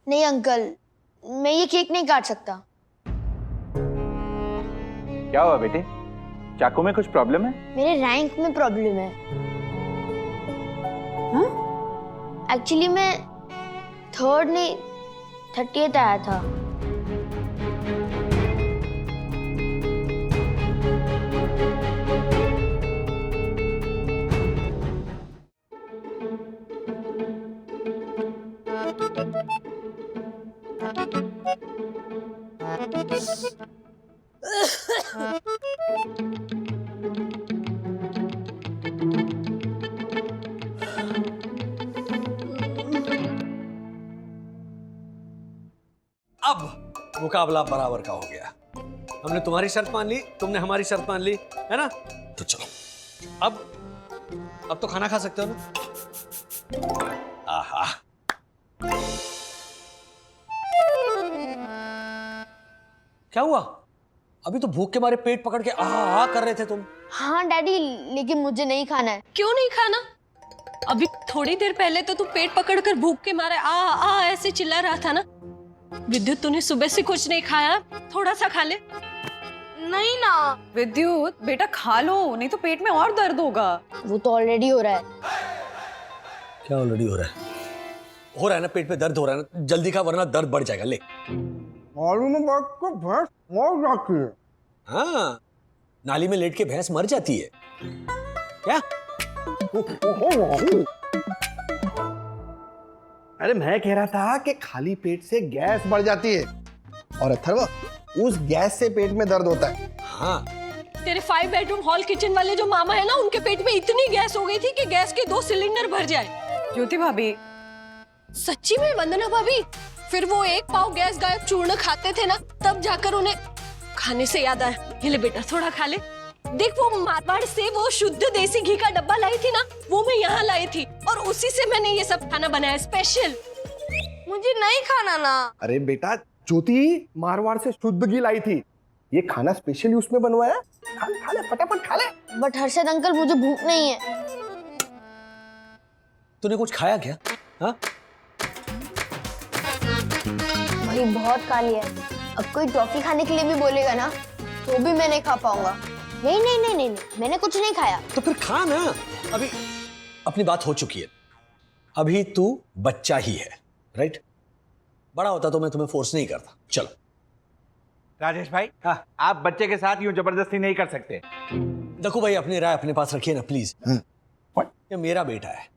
नहीं अंकल, मैं ये केक नहीं काट सकता। क्या हुआ बेटे, चाकू में कुछ प्रॉब्लम है? मेरे रैंक में प्रॉब्लम है। एक्चुअली मैं 3rd नहीं 30th आया था। अब मुकाबला बराबर का हो गया। हमने तुम्हारी शर्त मान ली, तुमने हमारी शर्त मान ली, है ना? तो चलो अब तो खाना खा सकते हो ना? आहा। क्या हुआ? अभी तो भूख के मारे पेट पकड़ के आहा कर रहे थे तुम। हाँ डैडी, लेकिन मुझे नहीं खाना है। क्यों नहीं खाना? अभी थोड़ी देर पहले तो तू पेट पकड़कर भूख के मारे आ ऐसे चिल्ला रहा था ना। विद्युत, तूने सुबह से कुछ नहीं खाया, थोड़ा सा खा ले। नहीं ना विद्युत, बेटा खा लो, नहीं तो पेट में और दर्द होगा। वो तो ऑलरेडी हो रहा है। क्या ऑलरेडी हो रहा है? हो रहा है ना, पेट में दर्द हो रहा है ना, जल्दी खा वरना दर्द बढ़ जाएगा। ले। मालूम है बात को, भैंस मर जाती है। हाँ, नाली में लेट के भैंस मर जाती है क्या? अरे मैं कह रहा था कि खाली पेट से गैस बढ़ जाती है और अथर्व, उस गैस से पेट में दर्द होता है। हाँ, तेरे 5 बेडरूम हॉल किचन वाले जो मामा है ना, उनके पेट में इतनी गैस हो गई थी कि गैस के 2 सिलेंडर भर जाए। ज्योति भाभी, सच्ची में वंदना भाभी, फिर वो 1 पाव गैस गायब चूर्ण खाते थे ना, तब जाकर उन्हें खाने से याद आया, ये ले बेटा थोड़ा खा ले। देख, वो मारवाड़ से वो शुद्ध देसी घी का डब्बा लाई थी ना, वो मैं यहाँ लाई थी और उसी से मैंने ये सब खाना बनाया स्पेशल। मुझे नहीं खाना ना। अरे बेटा, ज्योति मारवाड़ से शुद्ध घी लाई थी, ये खाना स्पेशली उसमें बनवाया। खा ले फटाफट खा ले। बट हर्षद अंकल, मुझे भूख नहीं है। तूने कुछ खाया क्या? हाँ? भाई बहुत खा लिया है। अब कोई टॉफी खाने के लिए भी बोलेगा ना, तो भी मैं नहीं खा पाऊंगा। नहीं नहीं नहीं नहीं, मैंने कुछ नहीं खाया। तो फिर खा ना, अभी अपनी बात हो चुकी है। अभी तू बच्चा ही है, राइट? बड़ा होता तो मैं तुम्हें फोर्स नहीं करता। चलो राजेश भाई, हाँ। आप बच्चे के साथ यूं जबरदस्ती नहीं कर सकते। देखो भाई, अपनी राय अपने पास रखिए ना प्लीज। ये मेरा बेटा है,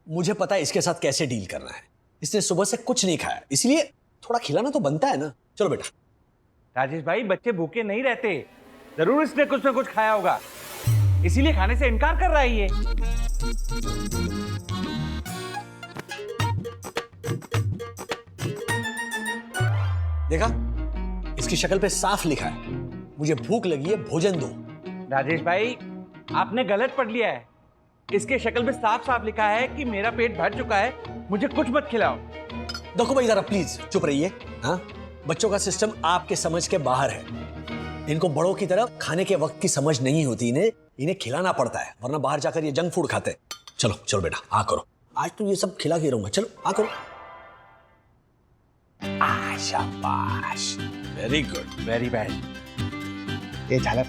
मुझे पता है इसके साथ कैसे डील करना है। इसने सुबह से कुछ नहीं खाया, इसलिए थोड़ा खिलाना तो बनता है ना। चलो बेटा। राजेश भाई, बच्चे भूखे नहीं रहते, जरूर इसने कुछ ना कुछ खाया होगा, इसीलिए खाने से इनकार कर रहा है ये। देखा, इसकी शक्ल पे साफ लिखा है, मुझे भूख लगी है, भोजन दो। राजेश भाई, आपने गलत पढ़ लिया है। इसके शक्ल पे साफ साफ लिखा है कि मेरा पेट भर चुका है, मुझे कुछ मत खिलाओ। देखो भाई, जरा प्लीज चुप रहिए। हाँ, बच्चों का सिस्टम आपके समझ के बाहर है। इनको बड़ों की तरह खाने के वक्त की समझ नहीं होती, इन्हें खिलाना पड़ता है, वरना बाहर जाकर ये जंक फूड खाते हैं। चलो चलो बेटा, आ करो, आज तो ये सब खिला के रहूंगा। चलो आ करो। शाबाश, वेरी गुड, वेरी बैड। ये झालर,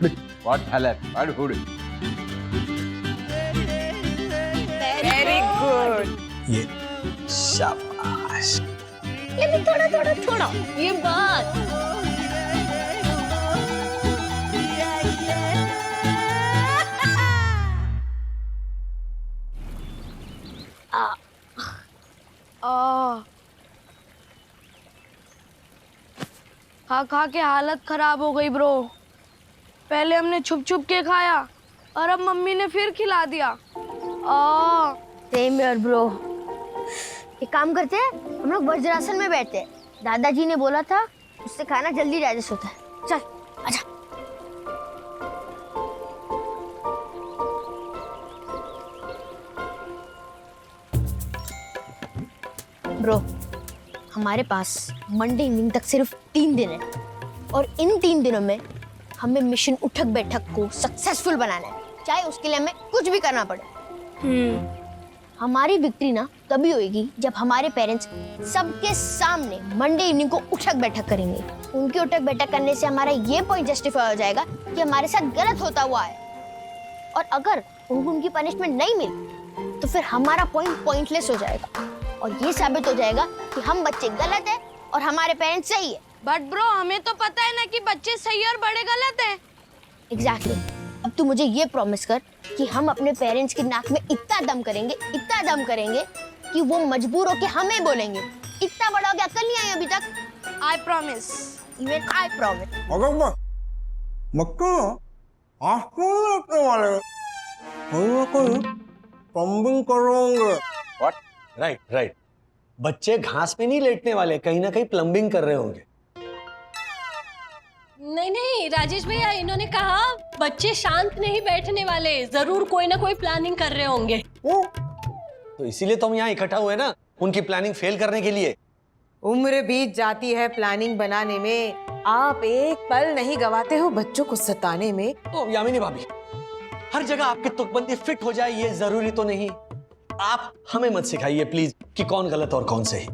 व्हाट झालर, व्हाट हुड। Very good. ये शाबाश। लेकिन थोड़ा थोड़ा थोड़ा, ये बात। खा खा के हालत खराब हो गई ब्रो। पहले हमने छुप छुप के खाया और अब मम्मी ने फिर खिला दिया। सेम यार ब्रो। एक काम करते हैं, हम लोग वज्रासन में बैठते हैं। दादाजी ने बोला था उससे खाना जल्दी डाइजेस्ट होता है। चल आजा। ब्रो, हमारे पास मंडे इवनिंग तक सिर्फ 3 दिन है और इन 3 दिनों में हमें मिशन उठक बैठक को सक्सेसफुल बनाना है, चाहे उसके लिए हमें कुछ भी करना पड़े। हमारी विक्ट्री ना तभी होगी जब हमारे पेरेंट्स सबके सामने मंडे इवनिंग को उठक बैठक करेंगे। उनकी उठक बैठक करने से हमारा ये पॉइंट जस्टिफाई हो जाएगा कि हमारे साथ गलत होता हुआ है, और अगर उनको उनकी पनिशमेंट नहीं मिली तो फिर हमारा पॉइंट पॉइंटलेस हो जाएगा और ये साबित हो जाएगा कि हम बच्चे गलत है और हमारे पेरेंट्स सही है। बट ब्रो हमें तो पता है ना कि बच्चे सही और बड़े गलत हैं। एग्जैक्टली। अब तू मुझे ये प्रॉमिस कर कि हम अपने पेरेंट्स की नाक में इतना दम करेंगे कि वो मजबूर होके हमें बोलेंगे। इतना बड़ा हो गया, अक्ल नहीं आई अभी तक। I promise. Even I promise. अगर मक्का आसमान रखने वाले कोई पंबिंग करोगे। व्हाट? Right right. बच्चे घास पे नहीं लेटने वाले, कहीं ना कहीं प्लम्बिंग कर रहे होंगे। नहीं नहीं राजेश भैया, इन्होंने कहा बच्चे शांत नहीं बैठने वाले, जरूर कोई ना कोई प्लानिंग कर रहे होंगे। तो इसीलिए तो हम यहाँ इकट्ठा हुए ना, उनकी प्लानिंग फेल करने के लिए। उम्र बीत जाती है प्लानिंग बनाने में, आप एक पल नहीं गवाते हो बच्चों को सताने में। तो यामिनी भाभी, हर जगह आपकी तुकबंदी फिट हो जाए ये जरूरी तो नहीं। आप हमें मत सिखाइए प्लीज कि कौन गलत और कौन सही।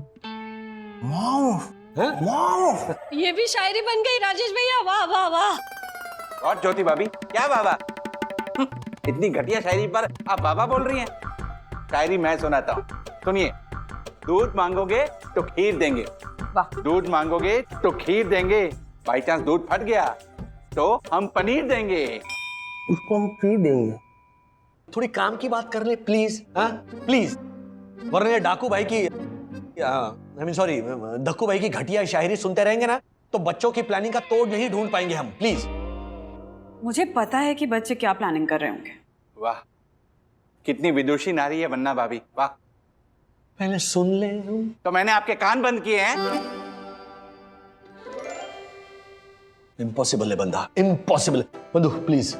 ये भी शायरी बन गई राजेश भैया, वाह वाह वाह। और ज्योति भाभी, क्या बाबा? इतनी घटिया शायरी पर आप बाबा बोल रही हैं? शायरी मैं सुनाता हूँ, सुनिए। दूध मांगोगे तो खीर देंगे, दूध मांगोगे तो खीर देंगे, बाई चांस दूध फट गया तो हम पनीर देंगे। उसको हम खीर देंगे। थोड़ी काम की बात कर ले प्लीज। हाँ प्लीज, वरना ये डाकू भाई की सॉरी धक्कू भाई की घटिया शायरी सुनते रहेंगे ना तो बच्चों की प्लानिंग का तोड़ नहीं ढूंढ पाएंगे हम। प्लीज। मुझे पता है कि बच्चे क्या प्लानिंग कर रहे होंगे। वाह, कितनी विदुषी नारी है वन्ना भाभी, वाह। पहले सुन ले। तो मैंने आपके कान बंद किए हैं। इम्पॉसिबल है बंदा, इम्पॉसिबल। बंधु प्लीज।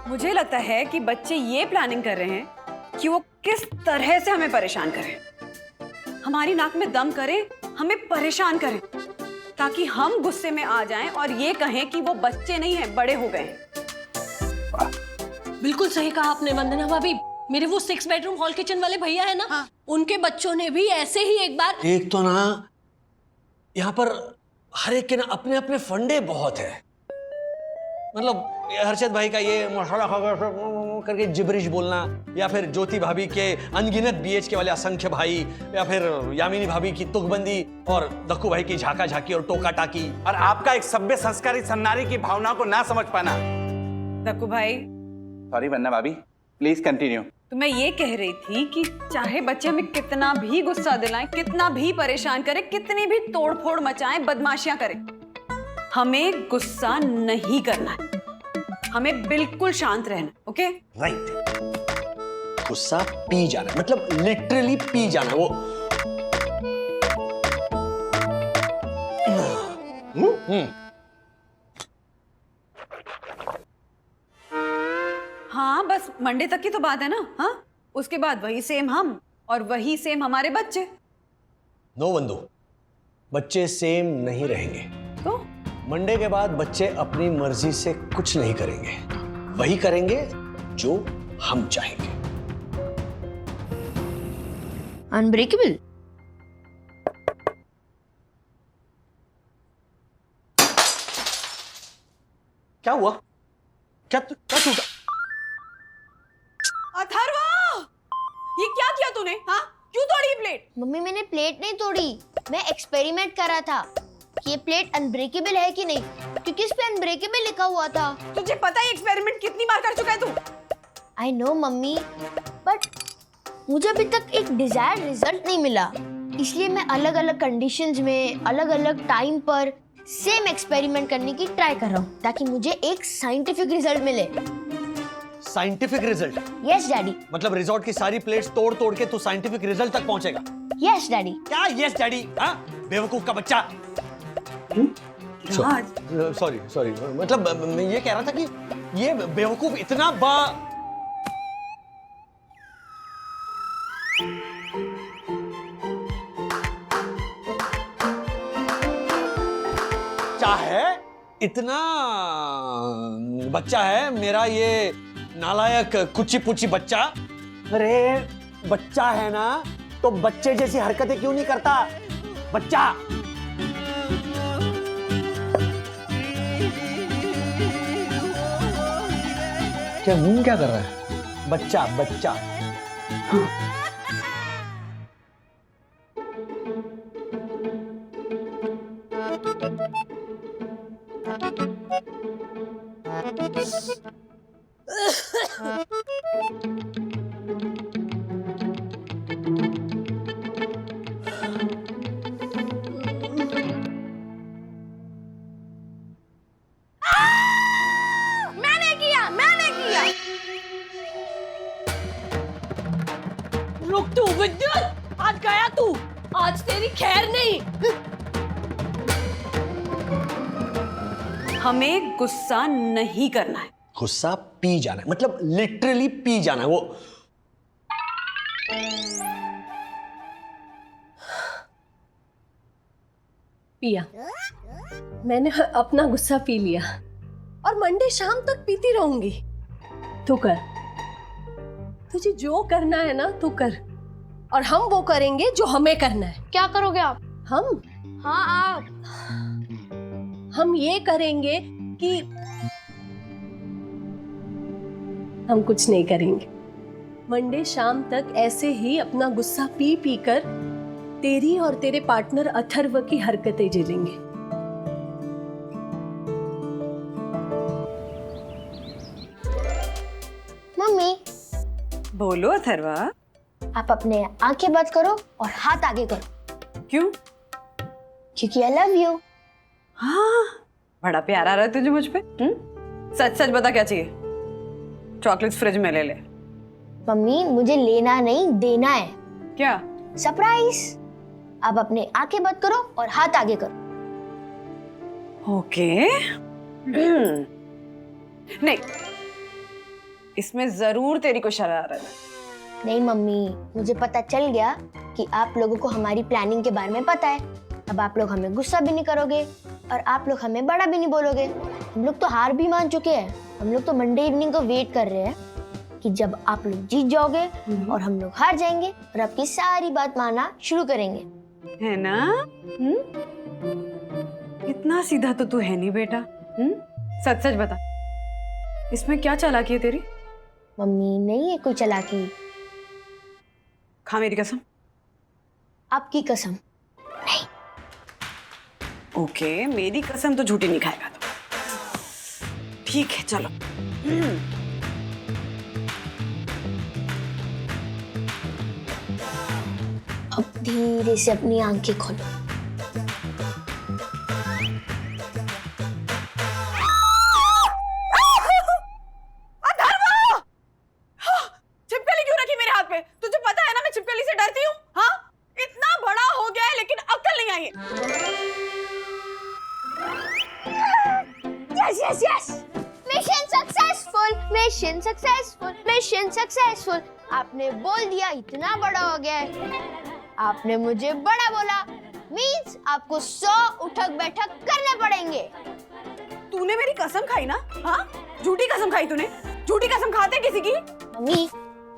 मुझे लगता है कि बच्चे ये प्लानिंग कर रहे हैं कि वो किस तरह से हमें परेशान करें, हमारी नाक में दम करें, हमें परेशान करें, ताकि हम गुस्से में आ जाएं और ये कहें कि वो बच्चे नहीं हैं, बड़े हो गए। बिल्कुल सही कहा आपने वंदना भाभी। मेरे वो 6 बेडरूम हॉल किचन वाले भैया है ना, हाँ। उनके बच्चों ने भी ऐसे ही एक बार। एक तो ना यहाँ पर हर एक के ना अपने अपने फंडे बहुत है। मतलब हर्षद भाई का ये मसाला करके जिब्रिश बोलना, या फिर ज्योति भाभी के अनगिनत बीएच के वाले असंख्य भाई, या फिर यामिनी भाभी की तुकबंदी और दक्कू भाई की झाका झाकी और टोका टाकी, और आपका एक सभ्य संस्कारी सन्नारी की भावनाओं को ना समझ पाना। दक्कू भाई, सॉरी वन्ना भाभी, प्लीज कंटिन्यू। तो मैं ये कह रही थी कि चाहे बच्चे हमें कितना भी गुस्सा दिलाएं, कितना भी परेशान करें, कितनी भी तोड़फोड़ मचाएं, बदमाशियां करें, हमें गुस्सा नहीं करना है, हमें बिल्कुल शांत रहना। ओके? राइट। गुस्सा पी जाना, मतलब लिटरली पी जाना। वो हाँ, बस मंडे तक की तो बात है ना। हाँ, उसके बाद वही सेम हम और वही सेम हमारे बच्चे। नो बंधु, बच्चे सेम नहीं रहेंगे। तो मंडे के बाद बच्चे अपनी मर्जी से कुछ नहीं करेंगे, वही करेंगे जो हम चाहेंगे। अनब्रेकेबल। क्या हुआ? क्या टूटा? अथर्वा, ये क्या किया तूने? हाँ, क्यों तोड़ी प्लेट? मम्मी मैंने प्लेट नहीं तोड़ी, मैं एक्सपेरिमेंट कर रहा था कि ये प्लेट अनब्रेकेबल है कि नहीं, क्योंकि इस पे अनब्रेकेबल लिखा हुआ था। तुझे पता है एक्सपेरिमेंट कितनी बार कर चुका है तू? आई नो मम्मी, बट मुझे अभी तक एक डिजायर्ड रिजल्ट नहीं मिला, इसलिए मैं अलग अलग कंडीशंस में अलग अलग टाइम पर सेम एक्सपेरिमेंट करने की ट्राई कर रहा हूँ ताकि मुझे एक साइंटिफिक रिजल्ट मिले। Scientific result? Yes daddy. मतलब रिजॉर्ट की सारी प्लेट्स तोड़ तोड़ के तू साइंटिफिक रिजल्ट तक पहुंचेगा? Yes daddy. क्या यस डैडी? हाँ, बेवकूफ का बच्चा। सॉरी सॉरी, मतलब मैं ये कह रहा था कि ये बेवकूफ इतना चाहे इतना बच्चा है मेरा ये नालायक कुची पुची बच्चा, अरे बच्चा है ना, तो बच्चे जैसी हरकतें क्यों नहीं करता? बच्चा। क्या मुंह क्या कर रहा है? बच्चा बच्चा। मैंने किया। रुक तू विद्युत, आज गया तू, आज तेरी खैर नहीं। हमें गुस्सा नहीं करना है। गुस्सा पी जाना है, मतलब लिटरली पी जाना है वो। पिया, मैंने अपना गुस्सा पी लिया और मंडे शाम तक पीती रहूंगी। तू कर, तुझे जो करना है ना तू कर, और हम वो करेंगे जो हमें करना है। क्या करोगे आप? हम हाँ आप। हम ये करेंगे कि हम कुछ नहीं करेंगे। मंडे शाम तक ऐसे ही अपना गुस्सा पी पी कर तेरी और तेरे पार्टनर अथर्व की हरकतें झेलेंगे। मम्मी, बोलो अथर्वा। आप अपने आंखें बंद करो और हाथ आगे करो। क्यों? क्योंकि आई लव यू। हाँ, बड़ा प्यार आ रहा है तुझे मुझ पे। सच सच बता, क्या चाहिए? चॉकलेट्स फ्रिज में ले ले। मम्मी, मुझे लेना नहीं देना है। क्या? सरप्राइज। अब अपने आंखें बंद करो और हाथ आगे करो। ओके। नहीं, इसमें जरूर तेरी को शरारत है। नहीं मम्मी, मुझे पता चल गया कि आप लोगों को हमारी प्लानिंग के बारे में पता है। अब आप लोग हमें गुस्सा भी नहीं करोगे और आप लोग हमें बड़ा भी नहीं बोलोगे। हम लोग तो हार भी मान चुके हैं। हम लोग तो मंडे इवनिंग को वेट कर रहे हैं कि जब आप लोग जीत जाओगे और हम लोग हार जाएंगे और आपकी सारी बात मानना शुरू करेंगे, है ना? इतना सीधा तो तू है नहीं बेटा। सच सच बता, इसमें क्या चालाकी है तेरी? मम्मी, नहीं है कोई चालाकी। खा मेरी कसम। आपकी कसम। ओके, मेरी कसम तो झूठी नहीं खाएगा तो। ठीक है, चलो। अब धीरे से अपनी आंखें खोलो। छिपकली क्यों रखी मेरे हाथ पे? तुझे पता है ना मैं छिपकली से डरती हूँ। हाँ, इतना बड़ा हो गया है लेकिन अक्ल नहीं आई है। Yes, yes, yes. Mission successful. Mission successful. Mission successful. आपने बोल दिया इतना बड़ा हो गया है। आपने मुझे बड़ा बोला, मीन्स आपको 100 उठक बैठक करने पड़ेंगे। तूने मेरी कसम खाई ना? हाँ, झूठी कसम खाई तूने। झूठी कसम खाते किसी की? मम्मी,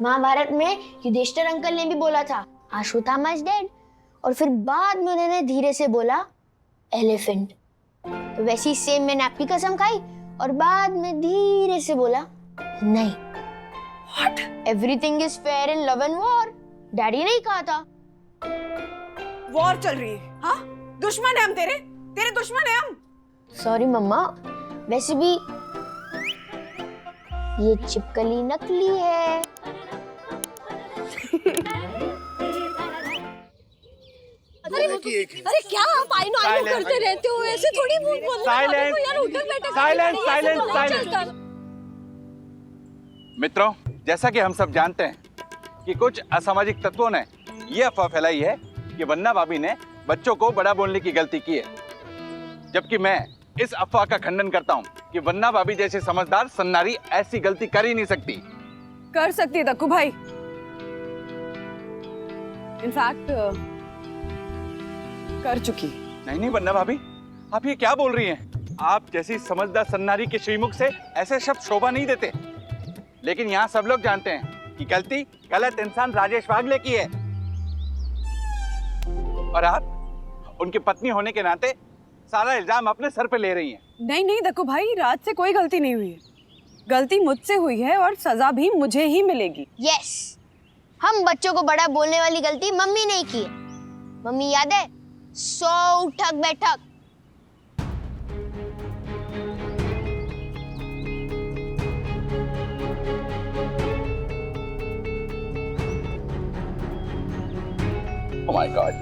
महाभारत में युधिष्ठिर अंकल ने भी बोला था अश्वत्थामा इज डेड, और फिर बाद में उन्होंने धीरे से बोला एलिफेंट। तो वैसी सेम मैंने आपकी कसम खाई और बाद में धीरे से बोला नहीं। What? Everything is fair in love and war. Daddy ने ही कहा था। वॉर चल रही है। हाँ, दुश्मन है हम तेरे। तेरे दुश्मन है हम। सॉरी मम्मा, वैसे भी ये छिपकली नकली है। अरे क्या आप आई नो करते रहते हो? ऐसे थोड़ी बोलना यार। उठक बैठक साइलेंस। मित्रों, जैसा कि हम सब जानते हैं कि कुछ असामाजिक तत्वों ने यह अफवाह फैलाई है कि वन्ना भाभी ने बच्चों को बड़ा बोलने की गलती की है, जबकि मैं इस अफवाह का खंडन करता हूं कि वन्ना भाभी जैसे समझदार सन्नारी ऐसी गलती कर ही नहीं सकती। कर सकती है दक्कू भाई। इनफैक्ट कर चुकी। नहीं वन्ना भाभी, आप ये क्या बोल रही हैं? आप जैसी समझदार सन्नारी के श्रीमुख से ऐसे शब्द शोभा नहीं देते। लेकिन यहाँ सब लोग जानते हैं कि गलती गलत इंसान राजेश वागले की है और आप उनकी पत्नी होने के नाते सारा इल्जाम अपने सर पे ले रही हैं। नहीं नहीं देखो भाई, राज से कोई गलती नहीं हुई है। गलती मुझसे हुई है और सजा भी मुझे ही मिलेगी। यस, हम बच्चों को बड़ा बोलने वाली गलती मम्मी ने की है। मम्मी याद है 100 उठक बैठक। Oh my God.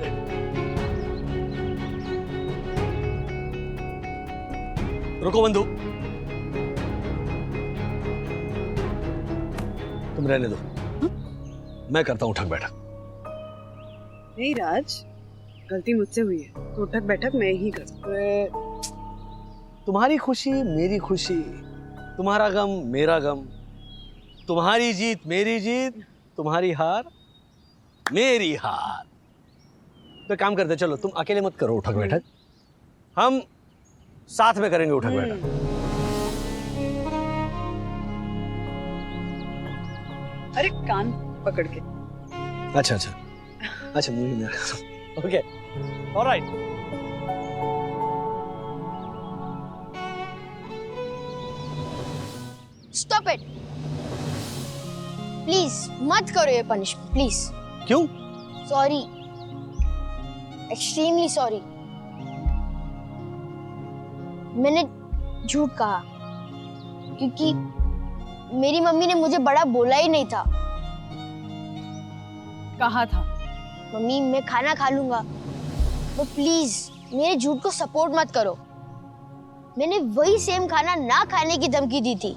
रुको बंधु, तुम रहने दो, मैं करता हूं उठक बैठक। नहीं राज, गलती मुझसे हुई है तो उठक बैठक मैं ही कर। तुम्हारी खुशी मेरी खुशी, तुम्हारा गम मेरा गम, तुम्हारी जीत मेरी जीत, तुम्हारी हार मेरी हार। तो काम करते, चलो तुम अकेले मत करो उठक बैठक, हम साथ में करेंगे उठक बैठक। अरे कान पकड़ के। अच्छा अच्छा अच्छा, मुझे okay, alright. Stop it please, मत करो ये पनिशमेंट प्लीज। क्यों? Sorry, extremely sorry. मैंने झूठ कहा क्योंकि मेरी मम्मी ने मुझे बड़ा बोला ही नहीं था। कहा था मम्मी मैं खाना खा लूंगा, तो प्लीज मेरे झूठ को सपोर्ट मत करो। मैंने वही सेम खाना ना खाने की धमकी दी थी,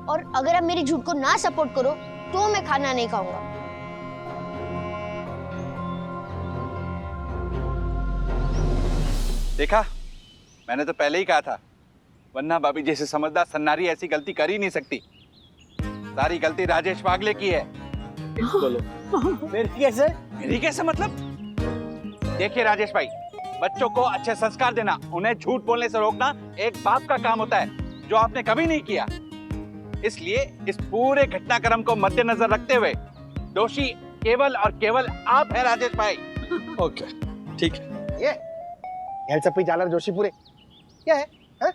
और अगर आप मेरे झूठ को ना सपोर्ट करो तो मैं खाना नहीं खाऊंगा। देखा, मैंने तो पहले ही कहा था, वरना भाभी जैसे समझदार सन्नारी ऐसी गलती कर ही नहीं सकती। सारी गलती राजेश वागले की है। बोलो, मेरी कैसे? मेरी कैसे मतलब? देखिए राजेश भाई, बच्चों को अच्छे संस्कार देना, उन्हें झूठ बोलने से रोकना एक बाप का काम होता है, जो आपने कभी नहीं किया। इसलिए इस पूरे घटनाक्रम को मद्देनजर रखते हुए दोषी केवल और केवल आप हैं राजेश भाई। ओके ठीक है। ये एलचप्पी जालर जोशीपुरे क्या है, है?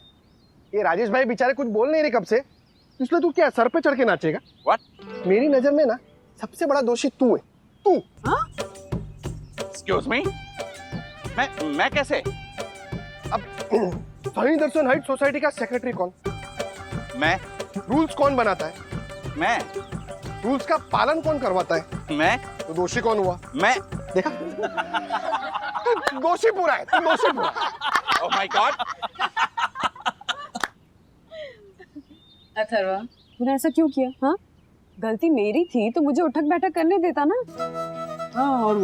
ये राजेश भाई बेचारे कुछ बोल नहीं रहे कब से, इसलिए तू क्या सर पे चढ़ के नाचेगा? What? मेरी नजर में ना सबसे बड़ा दोषी तू है, तू। Excuse me? मैं कैसे? अब सही दर्शन हाइट सोसाइटी का सेक्रेटरी कौन? मैं रूल्स कौन बनाता है? मैं रूल्स का पालन कौन करवाता है? मैं तो दोषी कौन हुआ? मैं देखा, तू दोषी पूरा है, तू दोषी पूरा है। Oh my God! अथर्वा, तूने ऐसा क्यों किया? हाँ, गलती मेरी थी तो मुझे उठक बैठक करने देता ना। हाँ, और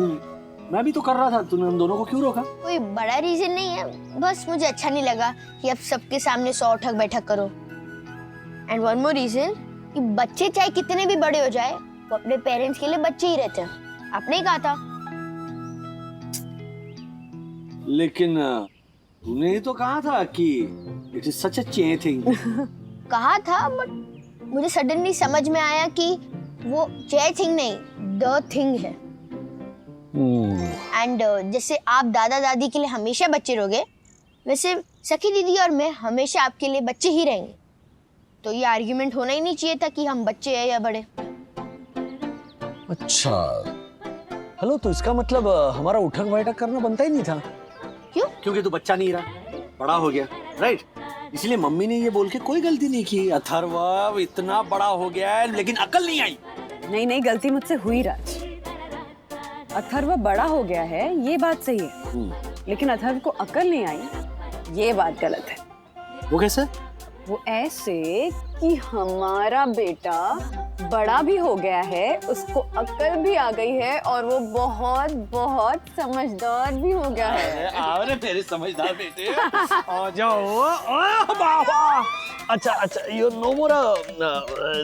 मैं भी तो कर रहा था, तूने हम दोनों को क्यों रोका? कोई बड़ा रीजन नहीं है, बस मुझे अच्छा नहीं लगा कि अब सबके सामने 100 उठक बैठक करो। एंड वन मोर रीजन कि बच्चे चाहे कितने भी बड़े हो जाए, वो अपने पेरेंट्स के लिए बच्चे ही रहते हैं। आपने ही कहा था। लेकिन तूने ही तो कहा था कि इट इज सच अ चे थिंग। कहा था, बट मुझे सडनली समझ में आया कि वो चे थिंग नहीं, द थिंग है। एंड जैसे आप दादा दादी के लिए हमेशा बच्चे रहोगे, वैसे सखी दीदी और मैं हमेशा आपके लिए बच्चे ही रहेंगे। तो ये आर्ग्यूमेंट होना ही नहीं चाहिए था कि हम बच्चे हैं या बड़े। अच्छा, हेलो, तो इसका मतलब हमारा उठक बैठक करना बनता ही नहीं था। क्यों? क्योंकि तू बच्चा नहीं रहा, बड़ा हो गया, राइट? इसलिए मम्मी ने ये बोल के कोई गलती नहीं की। अथर्व इतना बड़ा हो गया है लेकिन अकल नहीं आई। नहीं नहीं, गलती मुझसे हुई राज। अथर्व बड़ा हो गया है ये बात सही है, लेकिन अथर्व को अकल नहीं आई ये बात गलत है। वो कैसे? वो ऐसे कि हमारा बेटा बड़ा भी हो गया है, उसको अकल भी आ गई है और वो बहुत बहुत समझदार भी हो गया है। अरे मेरे समझदार बेटे, आ जाओ। बाबा, अच्छा अच्छा, you know more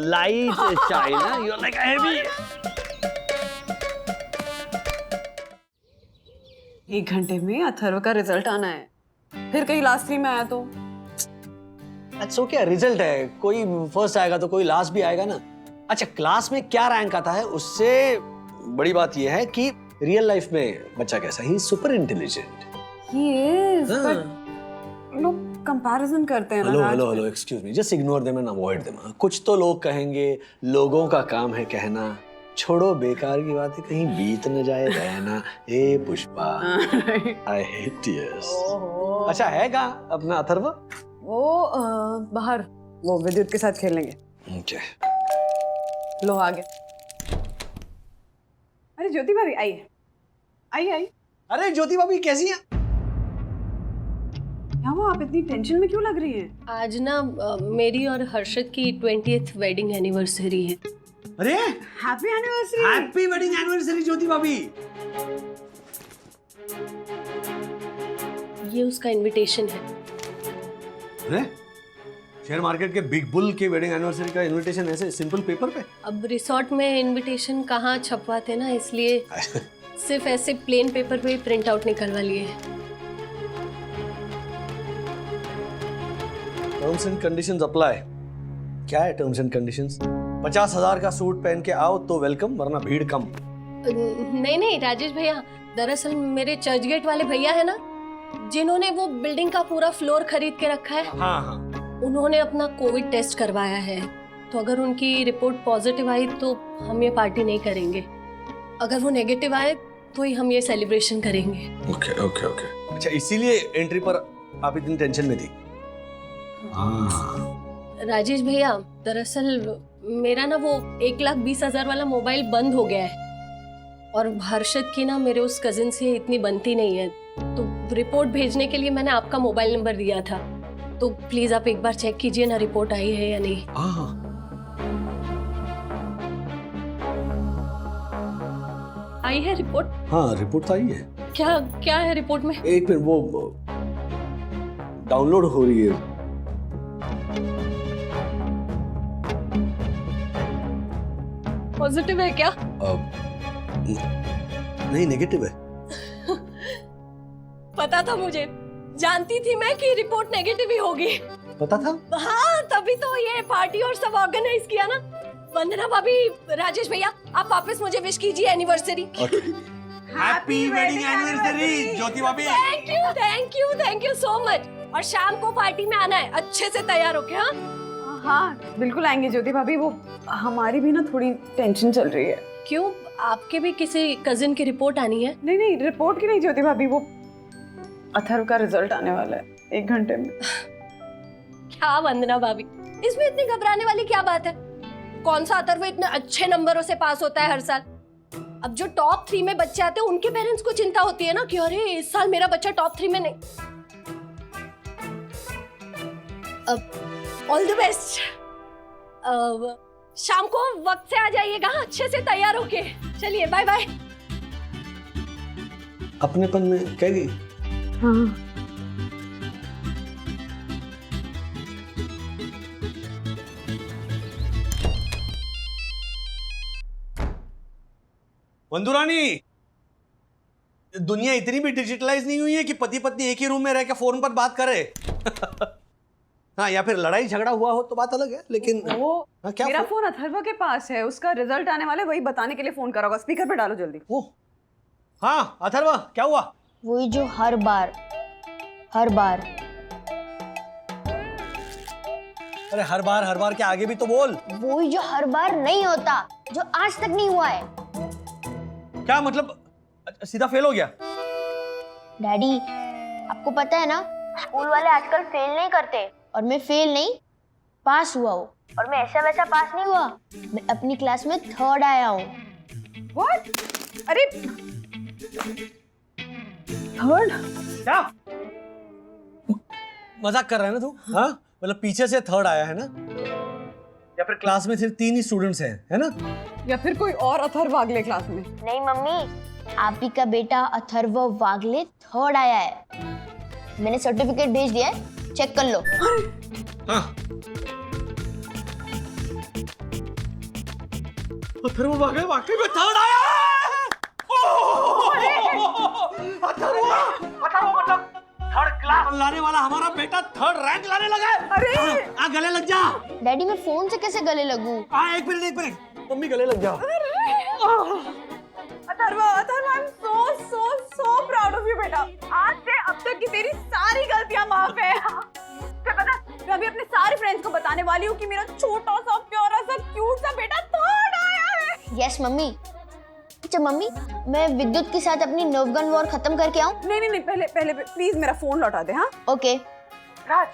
light child, you like heavy. 1 घंटे में अथर्व का रिजल्ट आना है, फिर कहीं लास्ट 3 में आया तो अच्छा, क्या रिजल्ट है? कोई फर्स्ट आएगा तो कोई लास्ट भी आएगा ना। अच्छा, क्लास में क्या रैंक आता है उससे बड़ी बात यह है कि रियल लाइफ में बच्चा कैसा, he super intelligent. He is, but लोग कंपैरिजन करते हैं ना हेलो राज हेलो पे। Hello, excuse me, just ignore them and avoid them. कुछ तो लोग कहेंगे, लोगों का काम है कहना, छोड़ो बेकार की बातें, कहीं बीत न जाए रहना। ए पुष्पा, आई हेट टीयर्स। अच्छा, है कहाँ अपना अथर्व? वो बाहर वो विद्युत के साथ खेलेंगे। ओके। लो आ गए। अरे ज्योति भाभी आइए, आइए आइए। अरे ज्योति भाभी कैसी हैं? क्या हुआ, आप इतनी टेंशन में क्यों लग रही हैं? आज ना मेरी और हर्षद की 20th वेडिंग एनिवर्सरी है। अरे happy anniversary. Happy wedding anniversary Jyoti भाभी। ये उसका इनविटेशन है। अरे शेयर मार्केट के बिग बुल के वेडिंग एनिवर्सरी का इनविटेशन ऐसे सिंपल पेपर पे? अब रिसोर्ट में इनविटेशन कहाँ छपवाते ना, इसलिए सिर्फ ऐसे प्लेन पेपर पे प्रिंट आउट निकलवा लिए। Terms and conditions apply. क्या है टर्म्स एंड कंडीशंस? 50,000 का सूट पहन के आओ तो वेलकम, वरना भीड़ कम। नहीं नहीं राजेश भैया, दरअसल मेरे चर्च गेट वाले भैया है ना, जिन्होंने वो बिल्डिंग का पूरा फ्लोर खरीद के रखा है, हाँ हाँ, उन्होंने अपना कोविड टेस्ट करवाया है। तो अगर उनकी रिपोर्ट पॉजिटिव आई तो हम ये पार्टी नहीं करेंगे, अगर वो नेगेटिव आए तो ही हम ये सेलिब्रेशन करेंगे। Okay okay okay. अच्छा, इसीलिए एंट्री पर आप इतनी टेंशन में थी? राजेश भैया, दरअसल मेरा ना वो 1,20,000 वाला मोबाइल बंद हो गया है, और हर्षद की ना मेरे उस कजिन से इतनी बनती नहीं है, तो रिपोर्ट भेजने के लिए मैंने आपका मोबाइल नंबर दिया था। तो प्लीज आप एक बार चेक कीजिए ना, रिपोर्ट आई है या नहीं। आई है रिपोर्ट? हाँ, रिपोर्ट तो आई है। क्या क्या है रिपोर्ट में? एक मिनट, वो डाउनलोड हो रही है। पॉजिटिव है क्या? नहीं, नेगेटिव है। पता था मुझे, जानती थी मैं कि रिपोर्ट नेगेटिव ही होगी। पता था? हाँ, तभी तो ये पार्टी और सब ऑर्गेनाइज किया ना। वंदना भाभी, राजेश भैया, आप वापस मुझे विश कीजिए anniversary. Happy wedding anniversary Jyoti भाभी। Thank you thank you thank you so much. और शाम को पार्टी में आना है, अच्छे से तैयार होके। हाँ हाँ बिल्कुल आएंगे ज्योति भाभी। वो हमारी भी ना थोड़ी टेंशन चल रही है। क्यों, आपके भी किसी कजिन की रिपोर्ट आनी है? नहीं नहीं, रिपोर्ट की नहीं ज्योति भाभी, वो अथर्व का रिजल्ट आने वाला है 1 घंटे में। क्या वंदना भाभी, इसमें इतनी घबराने वाली क्या बात है? कौन सा अथर्व इतने अच्छे नंबरों से पास होता है हर साल? अब जो टॉप 3 में बच्चे आते हैं उनके पेरेंट्स को चिंता होती है ना कि अरे इस साल मेरा बच्चा टॉप 3 में नहीं। All the best. शाम को वक्त से आ जाइएगा, अच्छे से तैयार होके। चलिए बाय बाय। अपनेपन में कह गई। हाँ वंदुरानी, दुनिया इतनी भी डिजिटलाइज नहीं हुई है कि पति पत्नी एक ही रूम में रह के फोन पर बात करे। हाँ, या फिर लड़ाई झगड़ा हुआ हो तो बात अलग है, लेकिन वो हाँ, क्या मेरा फोन अथर्व के पास है, उसका रिजल्ट आने वाला है, वही बताने के लिए फोन करा होगा। स्पीकर पे डालो जल्दी। ओ, हाँ अथर्व, क्या हुआ? वही जो हर बार अरे हर बार के आगे भी तो बोल। वही जो हर बार नहीं होता, जो आज तक नहीं हुआ है। क्या मतलब, सीधा फेल हो गया? डैडी, आपको पता है ना, स्कूल वाले आजकल फेल नहीं करते, और मैं फेल नहीं, पास हुआ हूँ। और मैं ऐसा वैसा पास नहीं हुआ, मैं अपनी क्लास में 3rd आया हूँ। व्हाट? अरे 3rd? क्या मजाक कर रहा है ना तू? हाँ, मतलब पीछे से 3rd आया है ना? या फिर क्लास में सिर्फ 3 ही स्टूडेंट्स हैं, है ना? या फिर कोई और अथर्व वागले क्लास में? नहीं मम्मी, आप ही का बेटा अथर्व वागले 3rd आया है। मैंने सर्टिफिकेट भेज दिया है, चेक कर लो। हाँ, अथर्व वागले वाकई में 3rd आया है। अथर्व मतलब 3rd क्लास लाने वाला हमारा बेटा 3rd रैंक लाने लगा है। अरे! आ गले लग जा। डैडी मैं फोन से कैसे गले लगूं? एक मिनट मम्मी गले लग जा। Atharva, I am so proud of you बेटा। आज से अब तक की तेरी सारी गलतियां माफ है। तुझे पता मैं अभी अपने सारे फ्रेंड्स को बताने वाली हूँ कि मेरा छोटा सा प्यारा सा क्यूट सा बेटा 3rd आया है। Yes mummy. अच्छा मम्मी, मैं विद्युत के साथ अपनी नर्व गन वॉर खत्म करके आऊं? नहीं, पहले प्लीज मेरा फोन लौटा दे। हाँ ओके। राज,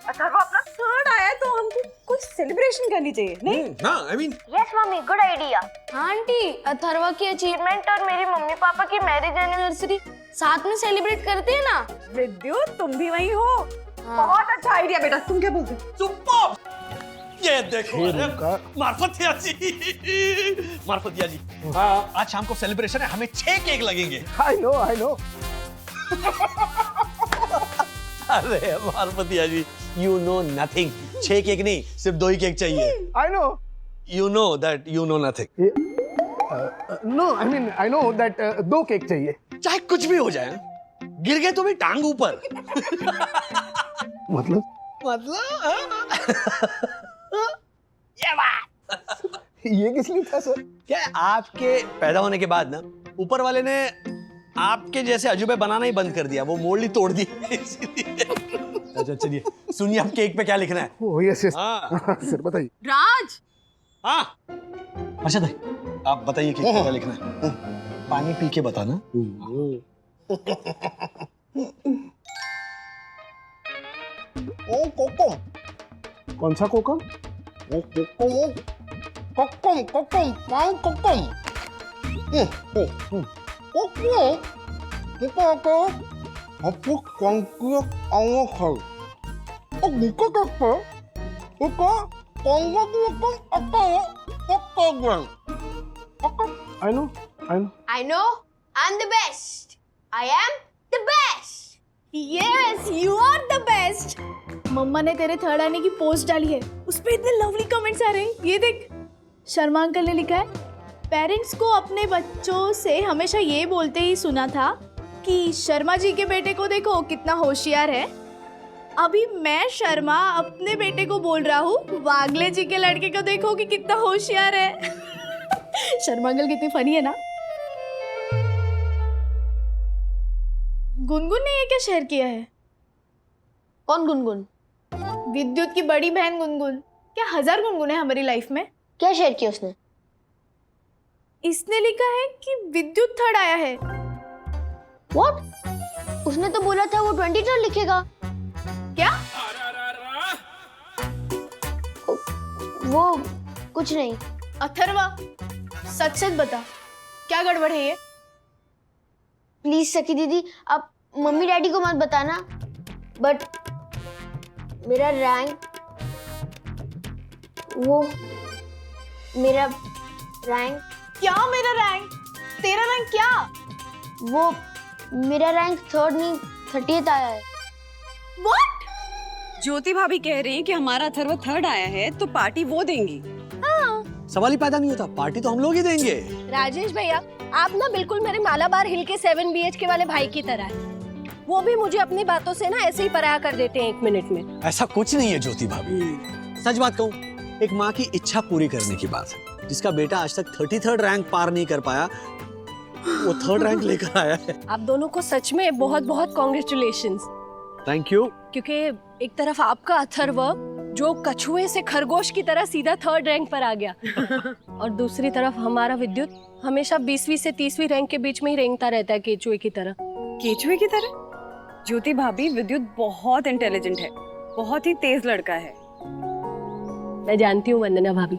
अथर्व अपना 3rd आया है तो हमको कुछ सेलिब्रेशन करनी चाहिए, नहीं? हाँ, I mean, yes mummy, good idea. हाँ आंटी, अथर्वा की अचीवमेंट और मेरी मम्मी पापा की मैरिज एनिवर्सरी साथ में सेलिब्रेट करते हैं ना। विद्युत तुम भी वही हो। बहुत अच्छा आइडिया बेटा, तुम क्या बोलते हो? सुपर। ये देखो, रुका। मार्फतिया जी, हाँ, आज शाम को सेलिब्रेशन है, हमें 6 केक लगेंगे। आई नो अरे Marfatia ji, you know nothing। 6 cake नहीं, सिर्फ 2 ही केक चाहिए। I know You know that you know nothing। No I know that 2 cake चाहिए। चाहे कुछ भी हो जाए, गिर गए तो भी टांग ऊपर। मतलब ये बात। ये किस लिए था सर? क्या है, आपके पैदा होने के बाद ना ऊपर वाले ने आपके जैसे अजूबे बनाना ही बंद कर दिया, वो मोल्ड ही तोड़ दी इसीलिए। अच्छा चलिए सुनिए, अब केक पे क्या लिखना है? ओह यस हाँ सर बताइए। राज, हाँ अर्षद भाई, आप बताइए केक पे क्या लिखना है? पानी पी के बताना। ओ कोकम। कौन सा कोकम? ओ कोकम, कोकम, पान कोकम। आपको कंक्रिय आंगो खाओ। ओ मुको देखो, उको कंगो कोकम आता है, कोकम। I know. I know, I'm the best. I am the best. Yes, you are the best. मम्मा ने तेरे 3rd आने की पोस्ट डाली है, उस पे इतने लवली कमेंट्स आ रहे हैं। ये देख, शर्मा अंकल ने लिखा है, पेरेंट्स को अपने बच्चों से हमेशा ये बोलते ही सुना था कि शर्मा जी के बेटे को देखो कितना होशियार है। अभी मैं शर्मा अपने बेटे को बोल रहा हूँ, वागले जी के लड़के को देखो कि कितना होशियार है। शर्मा अंकल कितनी फनी है ना। गुनगुन ने ये क्या शेयर किया है? कौन गुनगुन? विद्युत की बड़ी बहन गुनगुन। क्या 1000 गुनगुन है हमारी लाइफ में? क्या शेयर किया उसने? इसने लिखा है कि विद्युत 3rd आया है। What? उसने तो बोला था वो 23rd लिखेगा। क्या? वो कुछ नहीं। अथर्वा, सच सच बता, क्या गड़बड़ है ये? प्लीज सखी दीदी, आप मम्मी डैडी को मत बताना, बट मेरा रैंक, वो मेरा रैंक। क्या मेरा रैंक? तेरा रैंक क्या? वो मेरा रैंक 3rd नहीं 30th आया है। What? ज्योति भाभी कह रही हैं कि हमारा अथर्व 3rd आया है तो पार्टी वो देंगी। सवाल ही पैदा नहीं होता, पार्टी तो हम लोग ही देंगे। राजेश भैया, आप ना बिल्कुल मेरे मालाबार हिल के 7 BHK वाले भाई की तरह है। वो भी मुझे अपनी बातों से ना ऐसे ही पराया कर देते हैं 1 मिनट में। ऐसा कुछ नहीं है ज्योति भाभी, सच बात कहूँ, एक माँ की इच्छा पूरी करने की बात है। जिसका बेटा आज तक 33rd रैंक पार नहीं कर पाया, वो 3rd रैंक लेकर आया है। आप दोनों को सच में बहुत बहुत कॉन्ग्रेचुलेशंस। Thank you. क्योंकि एक तरफ आपका अथर्व जो कछुए से खरगोश की तरह सीधा 3rd रैंक पर आ गया, और दूसरी तरफ हमारा विद्युत हमेशा 20वीं से 30वीं रैंक के बीच में ही रेंगता रहता है, केचुए की तरह। केचुए की तरह? ज्योति भाभी, विद्युत बहुत इंटेलिजेंट है, बहुत ही तेज लड़का है। मैं जानती हूँ वंदना भाभी,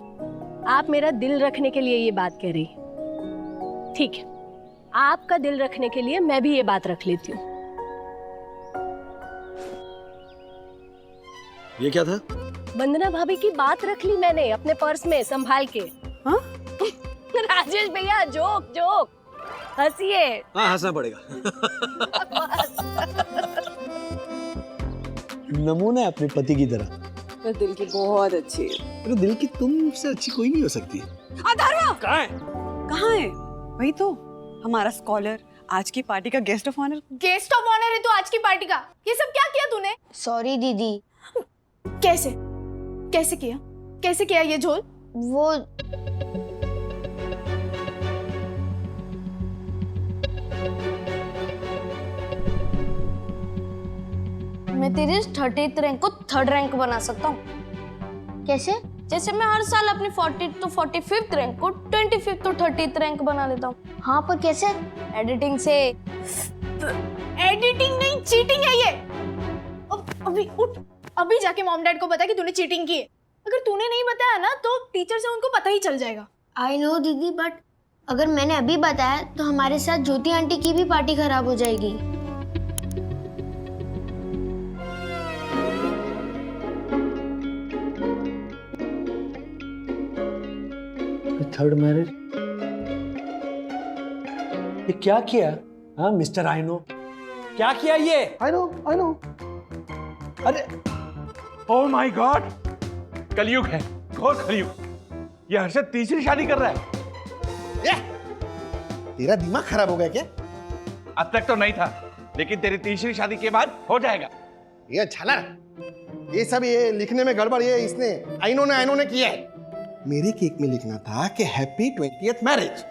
आप मेरा दिल रखने के लिए ये बात कह रही। ठीक है, आपका दिल रखने के लिए मैं भी ये बात रख लेती हूँ। ये क्या था? वंदना भाभी की बात रख ली मैंने अपने पर्स में संभाल के। हाँ? राजेश भैया, जोक जोक, हंसिए। हाँ, हंसना पड़ेगा। नमूना है अपने पति की तरह। तो दिल की बहुत अच्छी है। मेरे दिल की तुमसे अच्छी कोई नहीं हो सकती। अथर्व कहाँ है? कहाँ है? वही तो, हमारा स्कॉलर, आज की पार्टी का guest of honour. Guest of honour है तो आज की पार्टी का। ये सब क्या किया तूने? सॉरी दीदी। कैसे कैसे किया? कैसे किया ये झोल? वो मैं तेरे 30th रैंक को 3rd रैंक बना सकता हूँ। कैसे? जैसे मैं हर साल अपनी 40th to 45th रैंक को 25th to 30th रैंक बना लेता हूँ। हाँ पर कैसे? एडिटिंग से। एडिटिंग नहीं, चीटिंग है ये। अभी उठ, अभी जाके मॉम डैड को बता कि तूने चीटिंग की है। अगर तूने नहीं बताया ना तो टीचर से उनको पता ही चल जाएगा। आई नो दीदी, बट अगर मैंने अभी बताया तो हमारे साथ ज्योति आंटी की भी पार्टी खराब हो जाएगी। Third marriage? ये क्या किया? हाँ मिस्टर आइनो, क्या किया ये? आई नो अरे ओह माय गॉड, कलयुग है, घोर कलयुग। ये हर्षद तीसरी शादी कर रहा है। तेरा दिमाग खराब हो गया क्या? अब तक तो नहीं था, लेकिन तेरी तीसरी शादी के बाद हो जाएगा। ये झालर, ये सब ये लिखने में गड़बड़ ये इसने आइनो ने किया है। मेरे केक में लिखना था कि हैप्पी 20th मैरिज,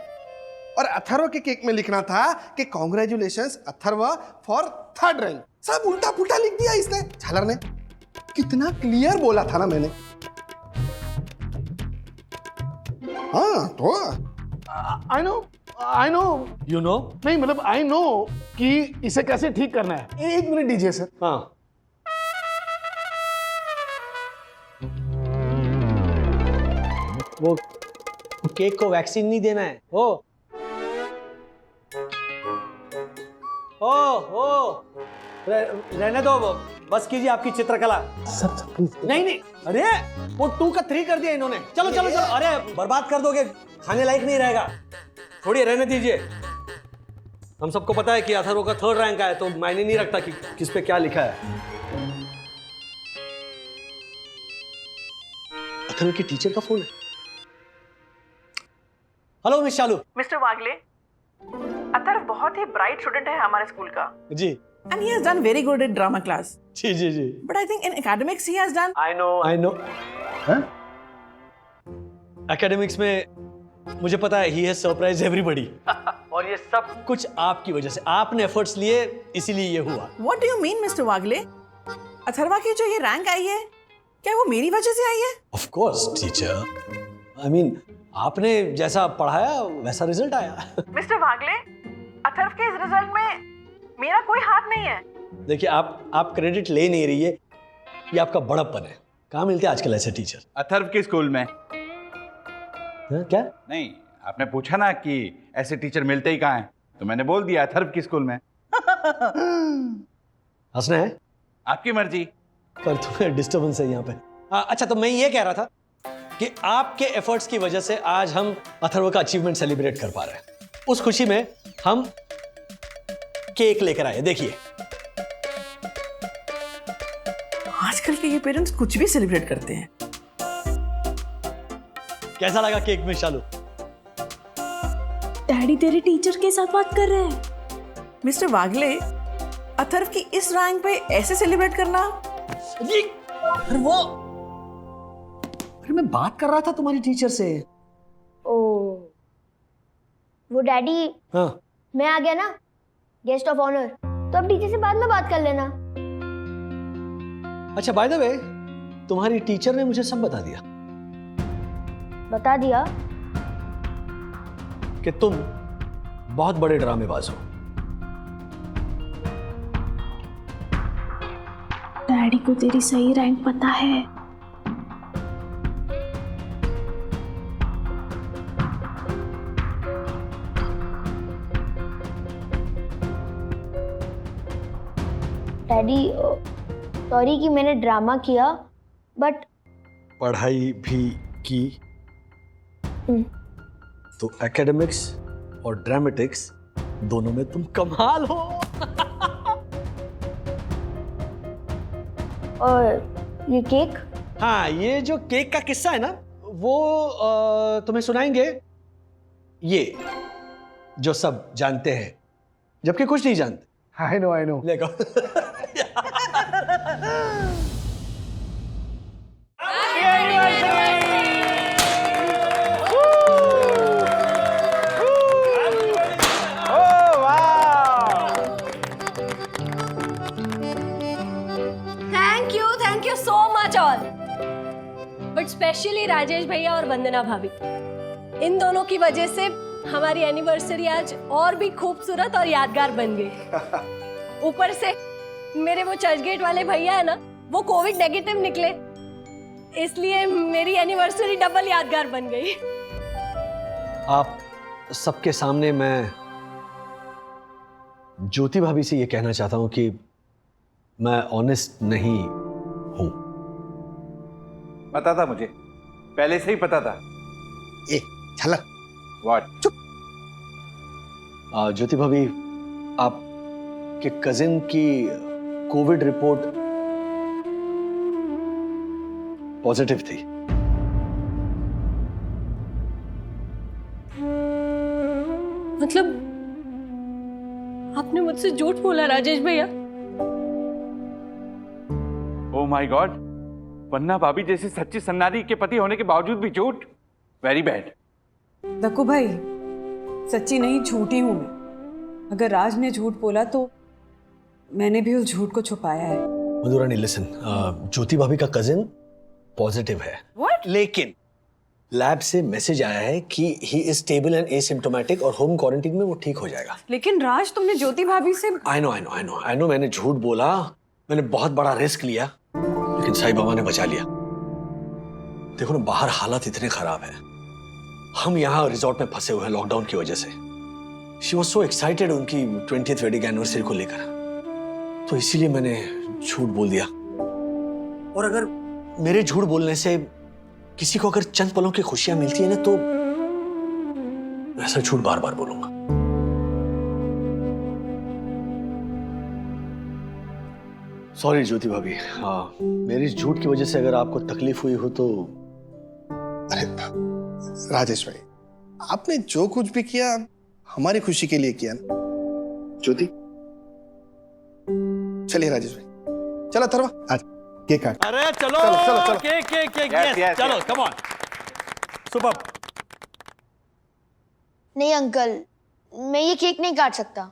और अथर्व के केक में लिखना था कि congratulations Atharva for 3rd rank. सब उल्टा पुल्टा लिख दिया इसने, झालर ने। कितना क्लियर बोला था ना मैंने। हाँ तो आई नो यू नो। नहीं मतलब आई नो कि इसे कैसे ठीक करना है। एक मिनट दीजिए सर। हाँ वो केक को वैक्सीन नहीं देना है। ओ रहने दो, बस कीजिए आपकी चित्रकला। नहीं अरे वो 2 का 3 कर दिया इन्होंने। चलो चलो चलो, अरे बर्बाद कर दोगे, खाने लायक नहीं रहेगा। छोड़िए, रहने दीजिए। हम सबको पता है कि अथर्व का 3rd रैंक आया, तो मायने नहीं रखता कि किस पे क्या लिखा है। अथर्व की टीचर का फोन है। हेलो मिस चालू। मिस्टर वागले, अथर्व बहुत ही ब्राइट स्टूडेंट है हमारे स्कूल का। जी। And he has done very good in drama class. जी जी जी। But I think in academics he has done. I know. Academics में मुझे पता है ही हैज सरप्राइज एवरीबॉडी। और ये सब कुछ आपकी वजह से, आपने एफर्ट्स लिए, इसीलिए ये हुआ। What do you mean mister Wagle? Atharva की जो ये रैंक आई है, क्या वो मेरी वजह से आई है? Of course teacher, I mean आपने जैसा पढ़ाया वैसा रिजल्ट आया। मिस्टर वागले, अथर्व के इस रिजल्ट में मेरा कोई हाथ नहीं है। देखिए आप क्रेडिट ले नहीं रही है, ये आपका बड़प्पन है। कहाँ मिलते हैं आजकल ऐसे टीचर? अथर्व के स्कूल में। क्या? नहीं, आपने पूछा ना कि ऐसे टीचर मिलते ही कहाँ हैं, तो मैंने बोल दिया अथर्व के स्कूल में। हंसना है आपकी मर्जी। पर तुम्हें डिस्टर्बेंस है यहाँ पे। अच्छा, तो मैं ये कह रहा था कि आपके एफर्ट्स की वजह से आज हम अथर्व का अचीवमेंट सेलिब्रेट कर पा रहे हैं। उस खुशी में हम केक लेकर आए, देखिए। आजकल के ये पेरेंट्स कुछ भी सेलिब्रेट करते हैं। कैसा लगा केक में शालू? डैडी तेरे टीचर के साथ बात कर रहे हैं। मिस्टर वागले, अथर्व की इस रैंक पे ऐसे सेलिब्रेट करना। अरे मैं बात कर रहा था तुम्हारी टीचर से। ओ वो डैडी, हाँ। मैं आ गया ना गेस्ट ऑफ ऑनर, तो अब टीचर से बाद में बात कर लेना। अच्छा बाय द वे, तुम्हारी टीचर ने मुझे सब बता दिया। बता दिया? कि तुम बहुत बड़े ड्रामेबाज हो। डैडी को तेरी सही रैंक पता है। डैडी सॉरी कि मैंने ड्रामा किया, बट पढ़ाई भी की तो एकेडमिक्स और ड्रामेटिक्स दोनों में तुम कमाल हो। और ये केक? हाँ, ये जो केक का किस्सा है ना, वो तुम्हें सुनाएंगे ये जो सब जानते हैं जबकि कुछ नहीं जानते। आई नो देखो thank you so much all, but specially Rajesh भैया और वंदना भाभी, इन दोनों की वजह से हमारी एनिवर्सरी आज और भी खूबसूरत और यादगार बन गई। ऊपर से मेरे वो चर्चगेट वाले भैया है ना, वो कोविड नेगेटिव निकले, इसलिए मेरी एनिवर्सरी डबल यादगार बन गई। आप सबके सामने मैं ज्योति भाभी से ये कहना चाहता हूं कि मैं ऑनेस्ट नहीं हूं। पता था मुझे, पहले से ही पता था। ए झलक। व्हाट? चुप। ज्योति भाभी, आप के कजिन की कोविड रिपोर्ट पॉजिटिव थी। मतलब आपने मुझसे झूठ बोला राजेश भैया? ओ माय गॉड, वन्ना भाभी जैसी सच्ची सन्नारी के पति होने के बावजूद भी झूठ। Very bad. दक्कू भाई, सच्ची नहीं झूठी हूं मैं। अगर राज ने झूठ बोला तो मैंने भी उस झूठ को छुपाया है। मधुरानी लिसन, ज्योति भाभी का कजिन पॉजिटिव है। What? लेकिन लैब से मैसेज आया है कि he is stable and asymptomatic और होम क्वारंटीन में वो ठीक हो जाएगा। लेकिन राज, तुमने ज्योति भाभी से आई नो मैंने झूठ बोला, मैंने बहुत बड़ा रिस्क लिया, लेकिन साईं बाबा ने बचा लिया। देखो ना, बाहर हालात इतने खराब हैं, हम यहाँ रिजॉर्ट में फंसे हुए हैं लॉकडाउन की वजह से। शी वॉज सो एक्साइटेड उनकी 20th वेडिंग एनिवर्सरी को लेकर, तो इसीलिए मैंने झूठ बोल दिया। और अगर मेरे झूठ बोलने से किसी को अगर चंद पलों की खुशियां मिलती है ना, तो ऐसा झूठ बार बार बोलूंगा। सॉरी ज्योति भाभी, मेरी झूठ की वजह से अगर आपको तकलीफ हुई हो तो। अरे राजेश भाई, आपने जो कुछ भी किया हमारी खुशी के लिए किया ना। ज्योति, चलिए राजेश भाई, चलो अथर्वा आज केक काट। अरे चलो चलो। केक Yes, चलो, yes. Come on. सुपर। नहीं अंकल, मैं ये केक नहीं काट सकता।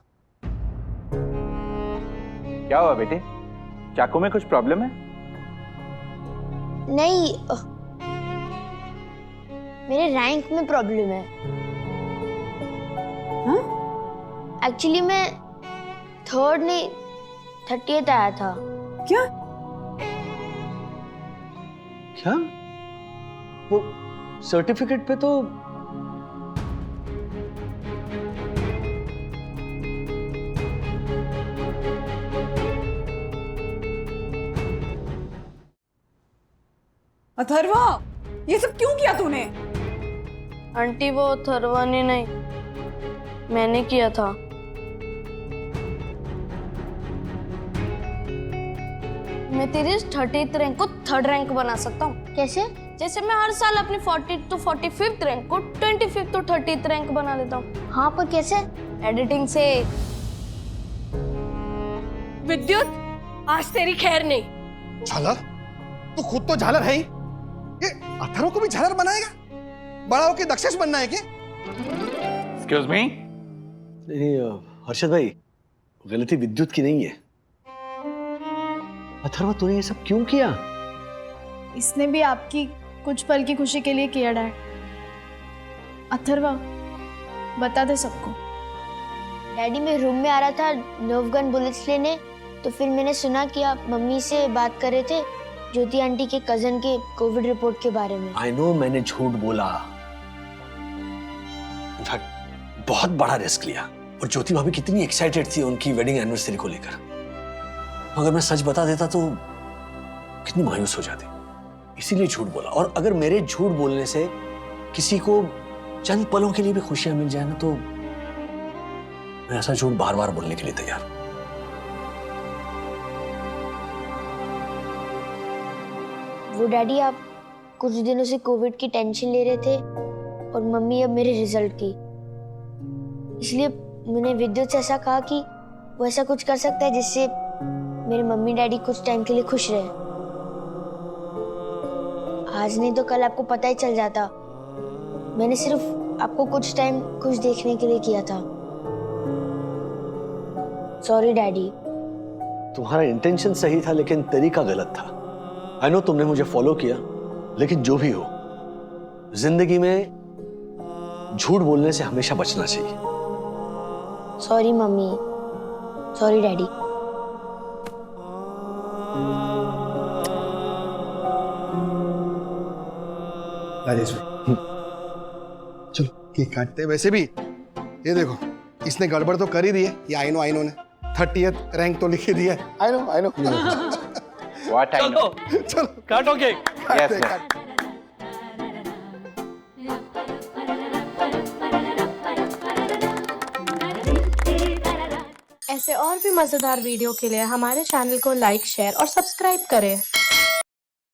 क्या हुआ बेटे? चाकू में कुछ प्रॉब्लम है? नहीं, मेरे रैंक में प्रॉब्लम है। एक्चुअली मैं 3rd नहीं 30th आया था। क्या? क्या? वो सर्टिफिकेट पे तो अथर्वा, ये सब क्यों किया तूने? आंटी वो अथर्वा ने नहीं, मैंने किया था। मैं तेरी 30th रैंक को 3rd रैंक बना सकता हूँ। कैसे? जैसे मैं हर साल अपनी 40th to 45th रैंक को 25th to 30th रैंक बना लेता हूँ। हाँ, पर कैसे? एडिटिंग से। विद्युत, आज तेरी खैर नहीं। झालर? तू खुद तो झालर है ही, ये अथर्व को भी झालर बनाएगा? बड़ा होके दक्षेश बनना है क्या? Excuse me? नहीं, हर्षद भाई, गलती विद्युत की नहीं है। अथर्वा, तूने ये सब क्यों किया? इसने भी आपकी कुछ पल की खुशी के लिए किया डैड। अथर्वा, बता दे सबको। डैडी मैं रूम में आ रहा था नर्व गन बुलेट्स लेने, तो फिर मैंने सुना कि आप मम्मी से बात कर रहे थे ज्योति आंटी के कजन के कोविड रिपोर्ट के बारे में। आई नो मैंने झूठ बोला, इनफैक्ट बहुत बड़ा रिस्क लिया। और ज्योति भाभी कितनी एक्साइटेड थी उनकी वेडिंग एनिवर्सरी को लेकर। अगर मैं सच बता देता तो कितनी मायूस हो जाती, इसीलिए झूठ बोला। और अगर मेरे झूठ बोलने से किसी को चंद पलों के लिए भी खुशियां मिल जाए ना, तो मैं ऐसा झूठ बार बार बोलने के लिए तैयार हूं। वो डैडी, आप कुछ दिनों से कोविड की टेंशन ले रहे थे और मम्मी अब मेरे रिजल्ट की, इसलिए मैंने विद्युत से ऐसा कहा कि वो ऐसा कुछ कर सकता है जिससे मेरे मम्मी डैडी कुछ टाइम के लिए खुश रहे। आज नहीं तो कल आपको पता ही चल जाता। मैंने सिर्फ आपको कुछ टाइम खुश देखने के लिए किया था। Sorry daddy. तुम्हारा इंटेंशन सही था लेकिन तरीका गलत था। आई नो तुमने मुझे फॉलो किया, लेकिन जो भी हो, जिंदगी में झूठ बोलने से हमेशा बचना चाहिए। Sorry mummy, sorry daddy. Rajesh भाई, चलो केक काटते हैं। वैसे भी ये देखो, इसने गड़बड़ तो कर ही दी है। ये आई नो ने 30th रैंक तो लिख ही दिया है। I know what I know. चलो काटो केक। यस ऐसे और भी मजेदार वीडियो के लिए हमारे चैनल को लाइक, शेयर और सब्सक्राइब करें।